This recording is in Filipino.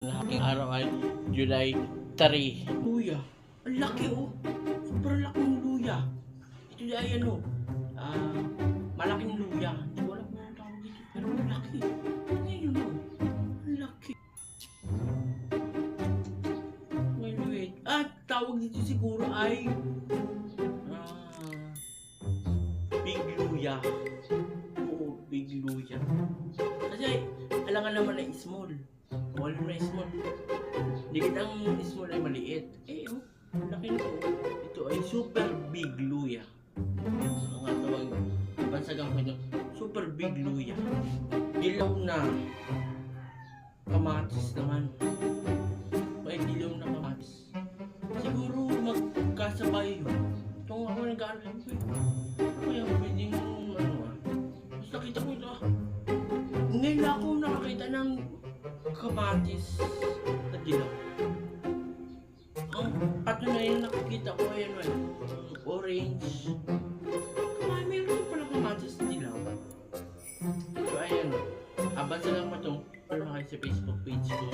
Ang aking araw ay July 3. Luya. Ang laki oh. Sobrang laki ng luya. Ito ay ano, malaking luya. Hindi ko alam kung ano tawag dito. Pero ang laki. Ayun oh. Ang laki. Wait. Tawag dito siguro ay big luya. Oo, big luya. Kasi alangan naman na small. Wala na small. Dikit ang small ay maliit. Ang laki nito. Ito ay super big luya. Ang nga tawag, bansagang ko nyo, super big luya. Dilaw na kamatis naman. May dilaw na kamatis. Siguro magkasabay yun. Kung ako nag-aaral ko kaya pwedeng mas nakita ko ito. Ngayon lang ako nakakita ng kamatis na dilaw. Ang pato na yun nakikita ko ay orange. Meron pa na kamatis na dilaw. So ayan, abansa lang mo itong pero kayo sa Facebook page ko.